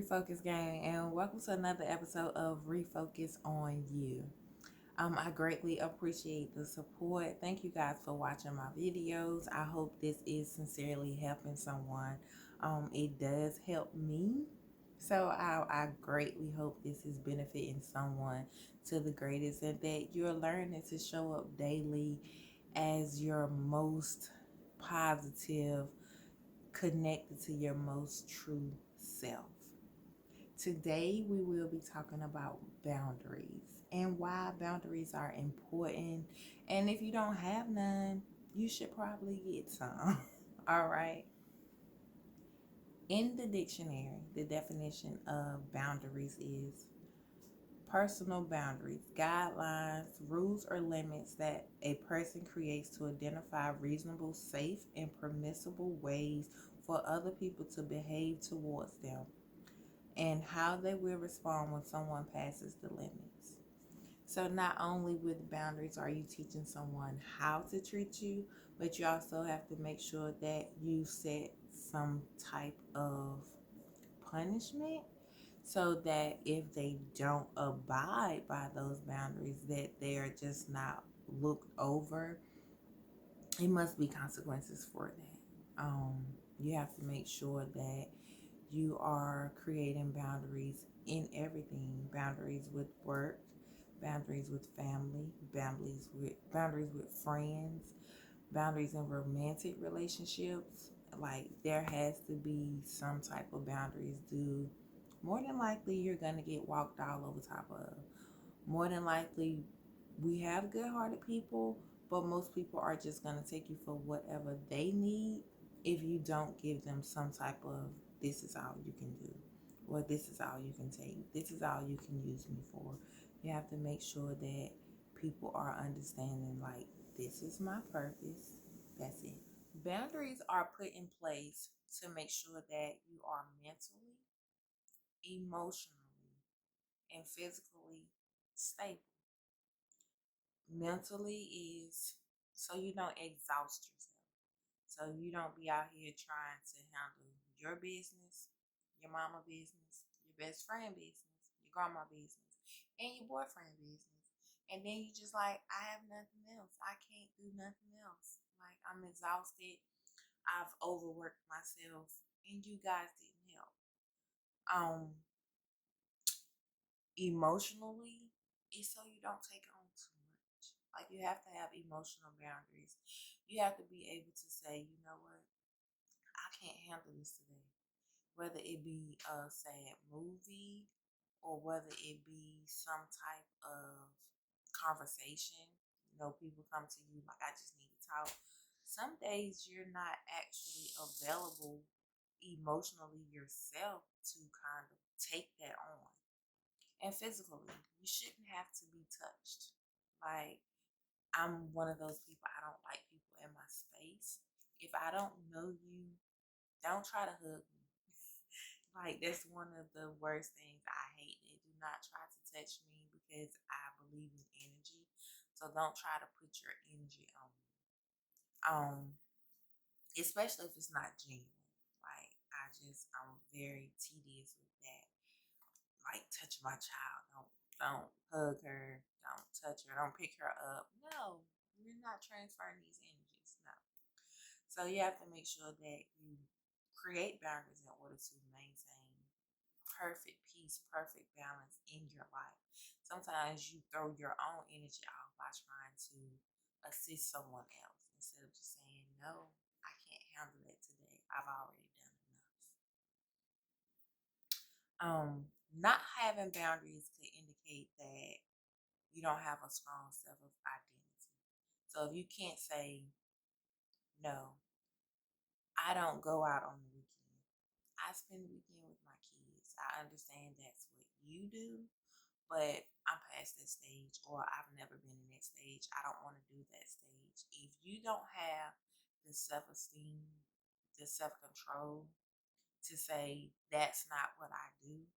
Refocus Gang, and welcome to another episode of Refocus on You. I greatly appreciate the support. Thank you guys for watching my videos. I hope this is sincerely helping someone. It does help me. So I greatly hope this is benefiting someone to the greatest and that you're learning to show up daily as your most positive, connected to your most true self. Today, we will be talking about boundaries and why boundaries are important. And if you don't have none, you should probably get some. All right. In the dictionary, the definition of boundaries is personal boundaries, guidelines, rules, or limits that a person creates to identify reasonable, safe, and permissible ways for other people to behave towards them and how they will respond when someone passes the limits. So, not only with boundaries are you teaching someone how to treat you, but you also have to make sure that you set some type of punishment so that if they don't abide by those boundaries, that they are just not looked over. It must be consequences for that. You have to make sure that you are creating boundaries in everything, boundaries with work, boundaries with family, boundaries with friends, boundaries in romantic relationships. Like there has to be some type of boundaries due. More than likely you're gonna get walked all over top of. More than likely we have good hearted people, but most people are just gonna take you for whatever they need if you don't give them some type of this is all you can do, or this is all you can take, this is all you can use me for. You have to make sure that people are understanding, like, this is my purpose, that's it. Boundaries are put in place to make sure that you are mentally, emotionally, and physically stable. Mentally is so you don't exhaust yourself. So you don't be out here trying to handle your business, your mama business, your best friend business, your grandma business, and your boyfriend business. And then you just like, I have nothing else. I can't do nothing else. Like I'm exhausted. I've overworked myself and you guys didn't help. Um Emotionally, it's so you don't take on too much. Like you have to have emotional boundaries. You have to be able to say, you know what, I can't handle this today. Whether it be a sad movie or whether it be some type of conversation. You know, people come to you like, I just need to talk. Some days you're not actually available emotionally yourself to kind of take that on. And physically, you shouldn't have to be touched. Like, I'm one of those people, I don't like people in my space. If I don't know you, don't try to hug me. Like, that's one of the worst things I hate. They do not try to touch me because I believe in energy. So don't try to put your energy on me. Especially if it's not genuine. Like, I'm very tedious with that. Like touch my child. Don't hug her. Don't touch her. Don't pick her up. No, you're not transferring these energies. No. So you have to make sure that you create boundaries in order to maintain perfect peace, perfect balance in your life. Sometimes you throw your own energy off by trying to assist someone else instead of just saying, no, I can't handle that today. I've already done enough. Not having boundaries could indicate that you don't have a strong self of identity. So if you can't say no, I don't go out on the weekend. I spend the weekend with my kids. I understand that's what you do, but I'm past that stage, or I've never been in that stage. I don't want to do that stage. If you don't have the self esteem, the self control to say that's not what I do,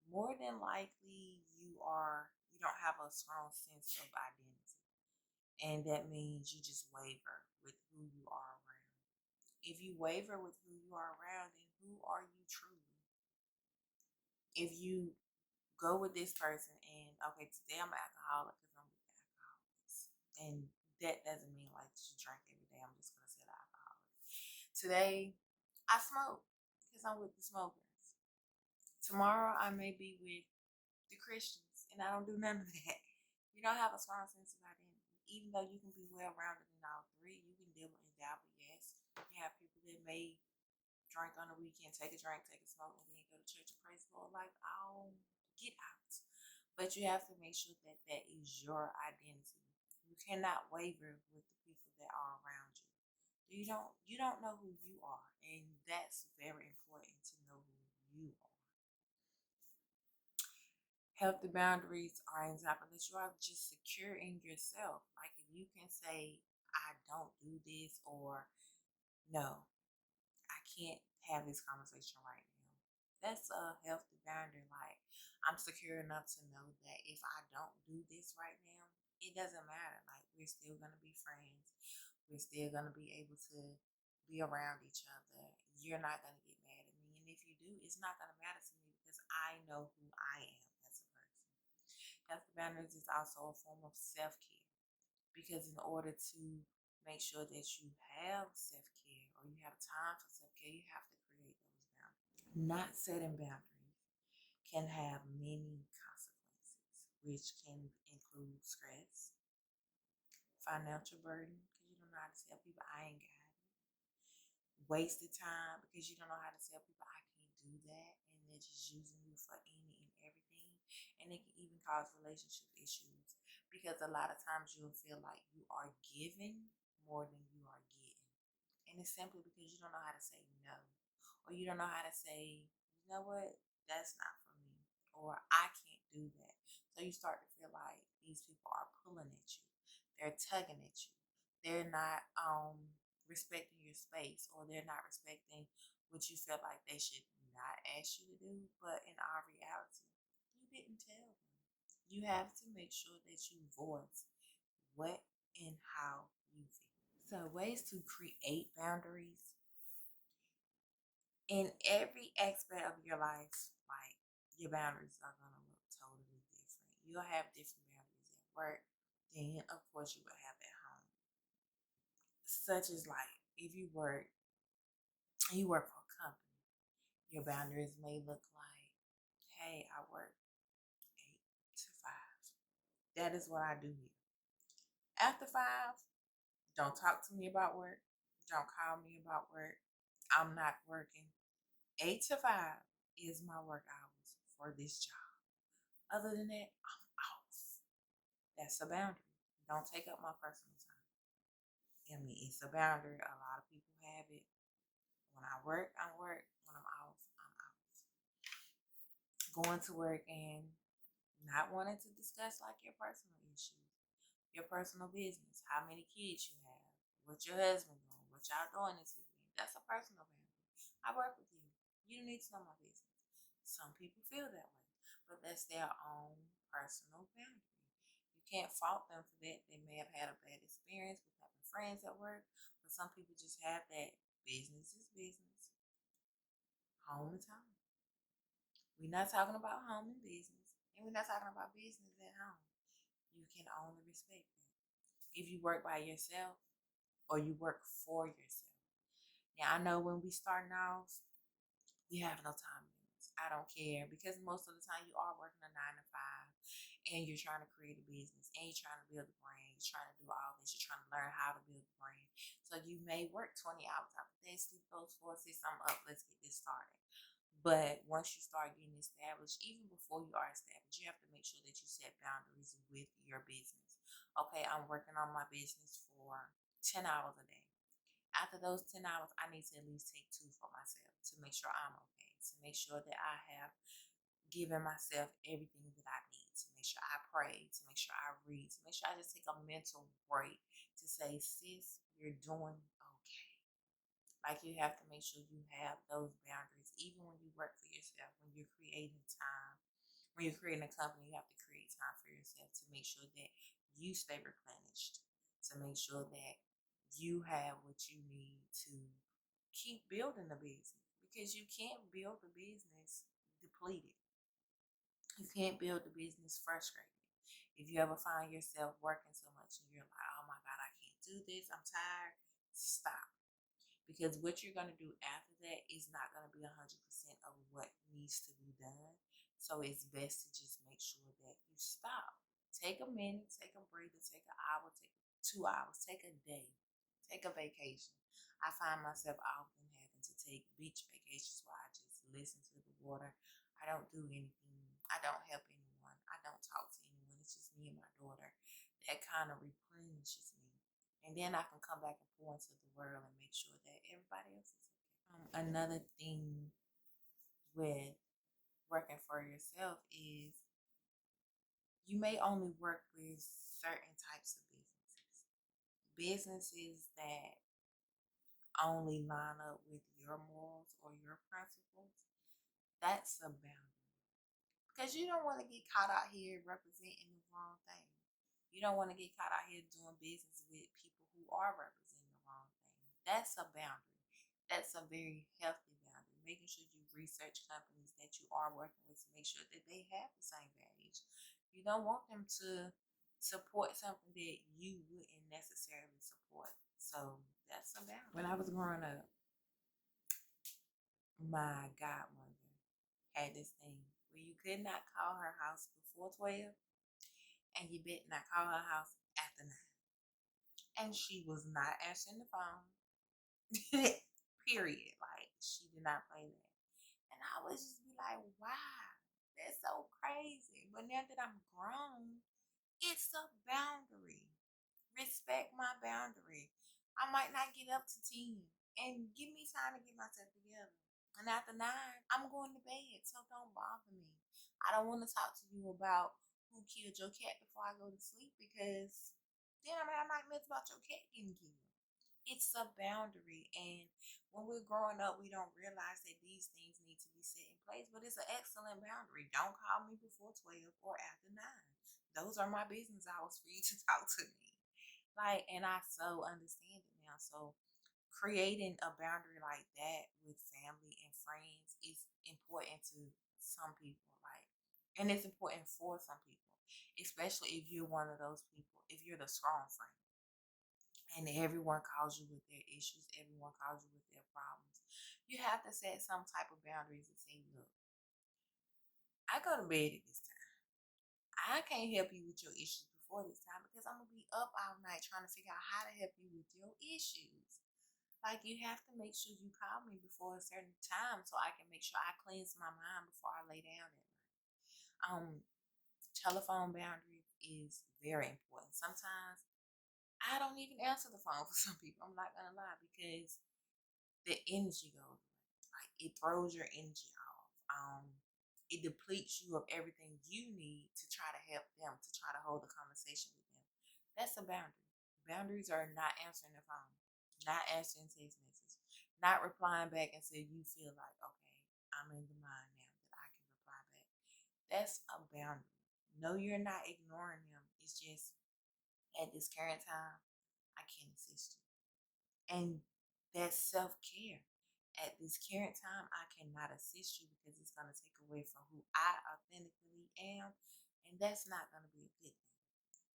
more than likely you don't have a strong sense of identity. And that means you just waver with who you are around. If you waver with who you are around, then who are you truly? If you go with this person and, okay, today I'm an alcoholic because I'm with alcoholics. And that doesn't mean like you drink every day. I'm just going to say the alcoholic. Today I smoke because I'm with the smokers. Tomorrow I may be with the Christians and I don't do none of that. You don't have a strong sense of identity. Even though you can be well rounded in all three, you can deal and dabble, yes. You have people that may drink on the weekend, take a drink, take a smoke, and then go to church and praise the Lord. Like, oh, get out. But you have to make sure that that is your identity. You cannot waver with the people that are around you. You don't know who you are, and that's very important to know who you are. Healthy boundaries are an example that you are just secure in yourself. Like if you can say, I don't do this, or no, I can't have this conversation right now. That's a healthy boundary. Like, I'm secure enough to know that if I don't do this right now, it doesn't matter. Like, we're still going to be friends. We're still going to be able to be around each other. You're not going to get mad at me. And if you do, it's not going to matter to me because I know who I am as a person. Healthy boundaries is also a form of self care because in order to make sure that you have self care or you have time for self care, you have to create those boundaries. Not setting boundaries can have many consequences, which can include stress, financial burden, because you don't know how to tell people I ain't got it, wasted time because you don't know how to tell people I can't do that, and they're just using you for any and everything. And it can even cause relationship issues because a lot of times you'll feel like you are giving more than you are getting. And it's simply because you don't know how to say no, or you don't know how to say, you know what, that's not for me, or I can't do that. So you start to feel like these people are pulling at you, they're tugging at you, they're not respecting your space, or they're not respecting what you feel like they should not ask you to do. But in our reality, you didn't tell them. You have to make sure that you voice what and how you feel. So, ways to create boundaries in every aspect of your life, like your boundaries are going to look totally different. You'll have different boundaries at work, then, of course, you will have at home. Such as, like, if you work for a company, your boundaries may look like, hey, I work 8 to 5. That is what I do here. After 5, don't talk to me about work. Don't call me about work. I'm not working. 8 to 5 is my work hours for this job. Other than that, I'm off. That's a boundary. Don't take up my personal time. I mean, it's a boundary. A lot of people have it. When I work, I work. When I'm off, I'm off. Going to work and not wanting to discuss like your personal issues, your personal business, how many kids you have, what your husband doing, what y'all doing this weekend. That's a personal boundary. I work with you. You don't need to know my business. Some people feel that way, but that's their own personal boundary. You can't fault them for that. They may have had a bad experience with having friends at work, but some people just have that business is business, home is home. We're not talking about home and business, and we're not talking about business at home. You can only respect that if you work by yourself or you work for yourself. Now, I know when we starting off, we have no time limits. I don't care because most of the time you are working a 9 to 5 and you're trying to create a business and you're trying to build a brand. You're trying to do all this. You're trying to learn how to build a brand. So you may work 20 hours out the day, sleep those 4, 6, I'm up. Let's get this started. But once you start getting established, even before you are established, you have to make sure that you set boundaries with your business. Okay, I'm working on my business for 10 hours a day. After those 10 hours, I need to at least take 2 for myself to make sure I'm okay, to make sure that I have given myself everything that I need, to make sure I pray, to make sure I read, to make sure I just take a mental break to say, sis, you're doing okay. Like you have to make sure you have those boundaries, even when you work for yourself, when you're creating time, when you're creating a company, you have to create time for yourself to make sure that you stay replenished, to make sure that you have what you need to keep building the business because you can't build a business depleted. You can't build the business frustrated. If you ever find yourself working so much and you're like, oh my God, I can't do this, I'm tired, stop. Because what you're going to do after that is not going to be 100% of what needs to be done. So it's best to just make sure that you stop. Take a minute, take a breather, take an hour, take 2 hours, take a day, take a vacation. I find myself often having to take beach vacations where I just listen to the water. I don't do anything. I don't help anyone. I don't talk to anyone. It's just me and my daughter. That kind of replenishes me. And then I can come back and pour into the world and make sure that everybody else is okay. Another thing with working for yourself is you may only work with certain types of businesses. Businesses that only line up with your morals or your principles, that's a boundary. Because you don't want to get caught out here representing the wrong thing. You don't want to get caught out here doing business with people who are representing the wrong thing. That's a boundary. That's a very healthy boundary. Making sure you research companies that you are working with to make sure that they have the same values. You don't want them to support something that you wouldn't necessarily support. So that's a boundary. When I was growing up, my godmother had this thing where you could not call her house before 12 and you better not call her house after 9. And she was not answering the phone. Period. Like, she did not play that. And I would just be like, wow, that's so crazy. But now that I'm grown, it's a boundary. Respect my boundary. I might not get up to 10 and give me time to get myself together. And after 9, I'm going to bed, so don't bother me. I don't want to talk to you about who killed your cat before I go to sleep because then I'm having nightmares about your cat getting killed. It's a boundary, and when we're growing up, we don't realize that these things need to be set in place. But it's an excellent boundary. Don't call me before 12 or after 9. Those are my business hours for you to talk to me. Like, and I so understand it now. So creating a boundary like that with family and friends is important to some people. Like, and it's important for some people, especially if you're one of those people, if you're the strong friend and everyone calls you with their issues, everyone calls you with their problems. You have to set some type of boundaries and say, look, I go to bed at this time. I can't help you with your issues before this time because I'm going to be up all night trying to figure out how to help you with your issues. Like, you have to make sure you call me before a certain time so I can make sure I cleanse my mind before I lay down at night. Telephone boundaries is very important. Sometimes I don't even answer the phone for some people. I'm not gonna lie because the energy goes away. Like, it throws your energy off. It depletes you of everything you need to try to help them, to try to hold a conversation with them. That's a boundary. Boundaries are not answering the phone, not answering text messages, not replying back until you feel like, okay, I'm in the mind now that I can reply back. That's a boundary. No, you're not ignoring them. It's just at this current time, I can't assist you. And that's self-care. At this current time, I cannot assist you because it's going to take away from who I authentically am. And that's not going to be a good thing.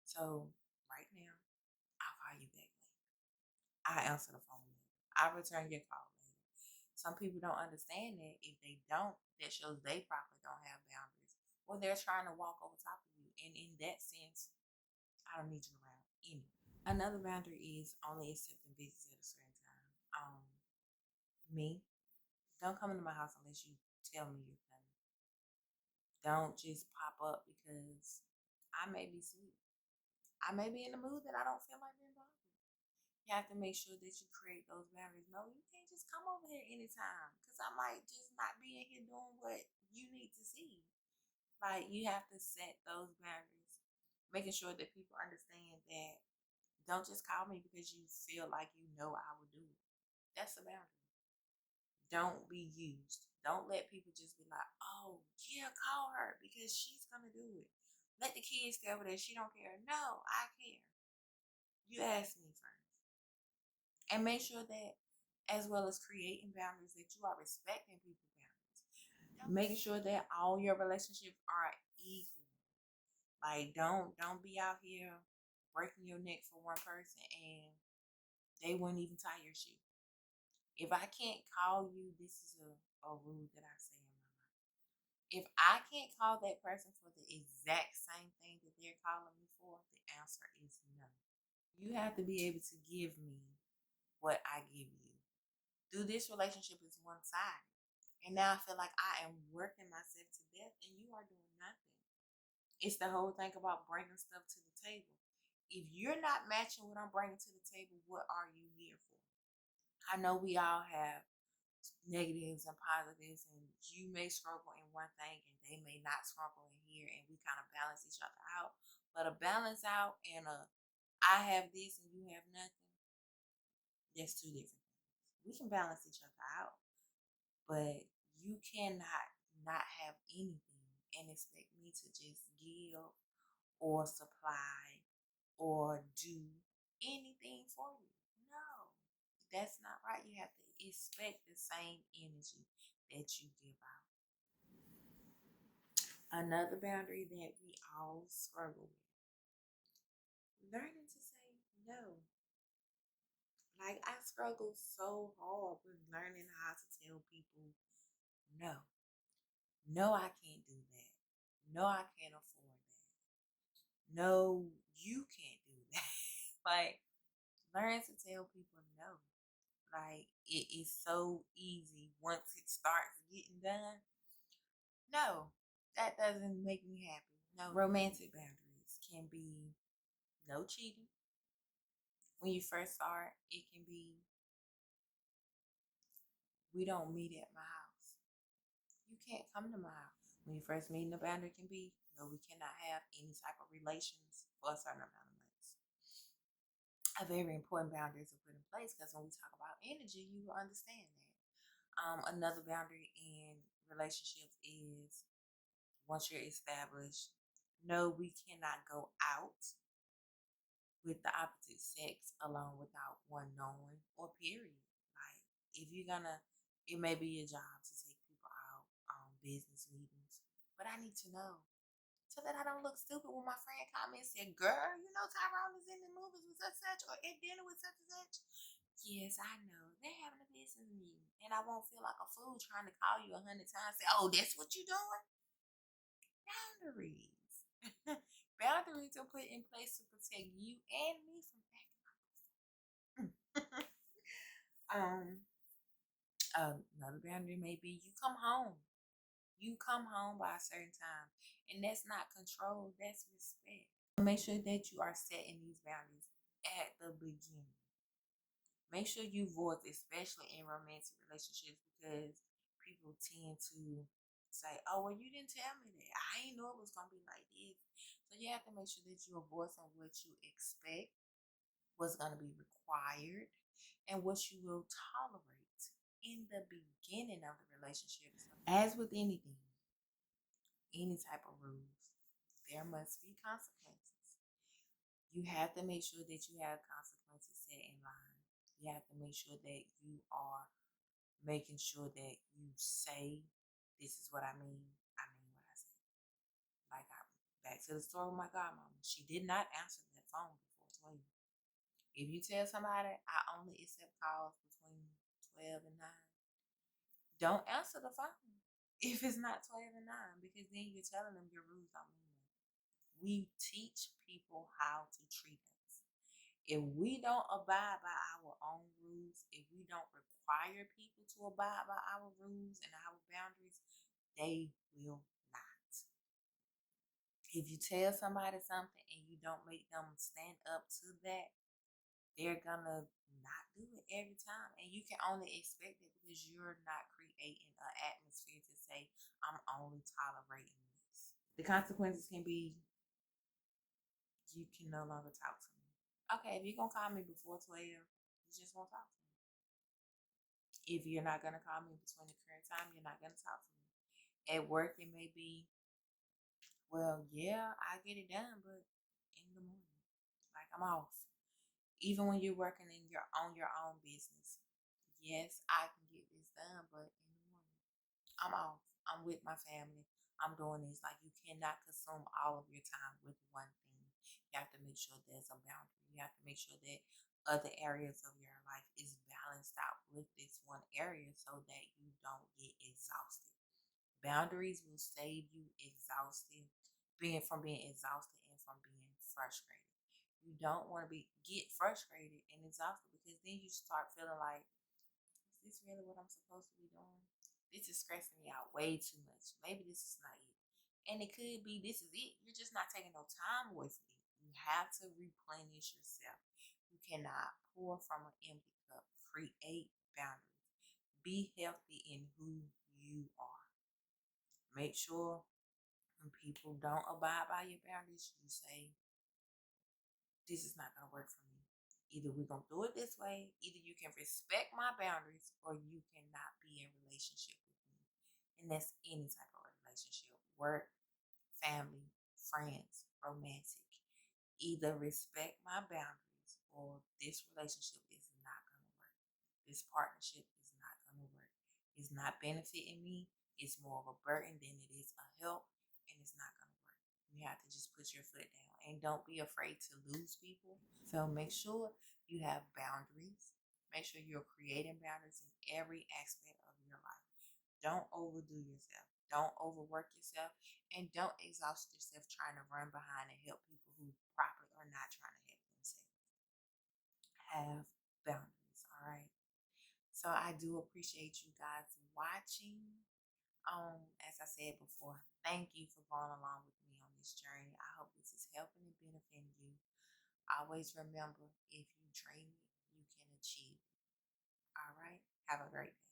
So right now, I'll call you back later. I answer the phone later. I return your call later. Some people don't understand that. If they don't, that shows they probably don't have boundaries. Or they're trying to walk over top of you. And in that sense, I don't need you around anyway. Another boundary is only accepting visits at a certain time. Me, don't come into my house unless you tell me you're coming. Don't just pop up because I may be asleep. I may be in a mood that I don't feel like being bothered. You have to make sure that you create those boundaries. No, you can't just come over here anytime because I might just not be in here doing what you need to see. Like, you have to set those boundaries, making sure that people understand that don't just call me because you feel like you know I will do it. That's a boundary. Don't be used. Don't let people just be like, oh, yeah, call her because she's going to do it. Let the kids stay over there. She don't care. No, I care. You ask me first. And make sure that, as well as creating boundaries, that you are respecting people's boundaries. Making sure that all your relationships are equal. Like don't be out here breaking your neck for one person and they wouldn't even tie your shoe. If I can't call you, this is a rule that I say in my life. If I can't call that person for the exact same thing that they're calling me for, the answer is no. You have to be able to give me what I give you. Through this relationship is one sided. And now I feel like I am working myself to death and you are doing nothing. It's the whole thing about bringing stuff to the table. If you're not matching what I'm bringing to the table, what are you here for? I know we all have negatives and positives, and you may struggle in one thing and they may not struggle in here, and we kind of balance each other out. But a balance out and I have this and you have nothing, that's two different things. We can balance each other out, but you cannot not have anything and expect me to just give or supply or do anything for you. No, that's not right. You have to expect the same energy that you give out. Another boundary that we all struggle with, learning to say no. Like, I struggle so hard with learning how to tell people no. No, I can't do that. No, I can't afford that. No, you can't do that. Like, learn to tell people no. Like, it is so easy once it starts getting done. No, that doesn't make me happy. No, romantic boundaries can be no cheating. When you first start, it can be we don't meet at my house. You can't come to my house. When you first meet, the boundary can be no, we cannot have any type of relations for a certain amount of months. A very important boundary to put in place because when we talk about energy, you will understand that. Another boundary in relationships is once you're established, no, we cannot go out with the opposite sex alone without one knowing or period. Like, if you're gonna, it may be your job to take people out on business meetings, but I need to know so that I don't look stupid when my friend called me and said, "Girl, you know Tyrone is in the movies with such and such or at dinner with such and such." Yes, I know. They're having a business meeting. And I won't feel like a fool trying to call you 100 times. Say, "Oh, that's what you're doing?" Boundaries. Boundaries are put in place to protect you and me from acting like another boundary may be you come home. You come home by a certain time. And that's not control, that's respect. Make sure that you are setting these boundaries at the beginning. Make sure you voice, especially in romantic relationships, because people tend to say, "Oh, well, you didn't tell me that. I didn't know it was gonna be like this." So you have to make sure that you're voicing what you expect, what's gonna be required, and what you will tolerate in the beginning of the relationship. As with anything, any type of rules, there must be consequences. You have to make sure that you have consequences set in line. You have to make sure that you are making sure that you say, "This is what I mean what I say." Like, I back to the story with my godmama. She did not answer that phone before 12. If you tell somebody I only accept calls between 12 and 9, don't answer the phone if it's not 12 and 9, because then you're telling them your rules don't mean that. We teach people how to treat us. If we don't abide by our own rules, if we don't require people to abide by our rules and our boundaries, they will not. If you tell somebody something and you don't make them stand up to that, they're gonna not do it every time. And you can only expect it because you're not creating an atmosphere to say, "I'm only tolerating this." The consequences can be you can no longer talk to me. Okay, if you're gonna call me before 12, you just won't talk to me. If you're not gonna call me between the current time, you're not gonna talk to me. At work, it may be, well, yeah, I get it done, but in the morning, like, I'm off. Even when you're working in your own business, yes, I can get this done, but in the morning, I'm off. I'm I'm with my family. I'm doing this. Like, you cannot consume all of your time with one thing. You have to make sure there's a boundary. You have to make sure that other areas of your life is balanced out with this one area so that you don't get exhausted. Boundaries will save you being exhausted and from being frustrated. You don't want to get frustrated and exhausted, because then you start feeling like, is this really what I'm supposed to be doing? This is stressing me out way too much. Maybe this is not it. And it could be this is it. You're just not taking no time away from it. You have to replenish yourself. You cannot pour from an empty cup. Create boundaries. Be healthy in who you are. Make sure when people don't abide by your boundaries, you say, this is not going to work for me. Either we're going to do it this way, either you can respect my boundaries, or you cannot be in relationship with me. And that's any type of relationship: work, family, friends, romantic. Either respect my boundaries, or this relationship is not going to work. This partnership is not going to work. It's not benefiting me. It's more of a burden than it is a help, and it's not going to work. You have to just put your foot down and don't be afraid to lose people. So make sure you have boundaries. Make sure you're creating boundaries in every aspect of your life. Don't overdo yourself. Don't overwork yourself, and don't exhaust yourself trying to run behind and help people who probably are not trying to help themselves. Have boundaries, all right? So I do appreciate you guys watching. As I said before, thank you for going along with me on this journey. I hope this is helping and benefiting you. Always remember, if you dream it, you can achieve it. All right? Have a great day.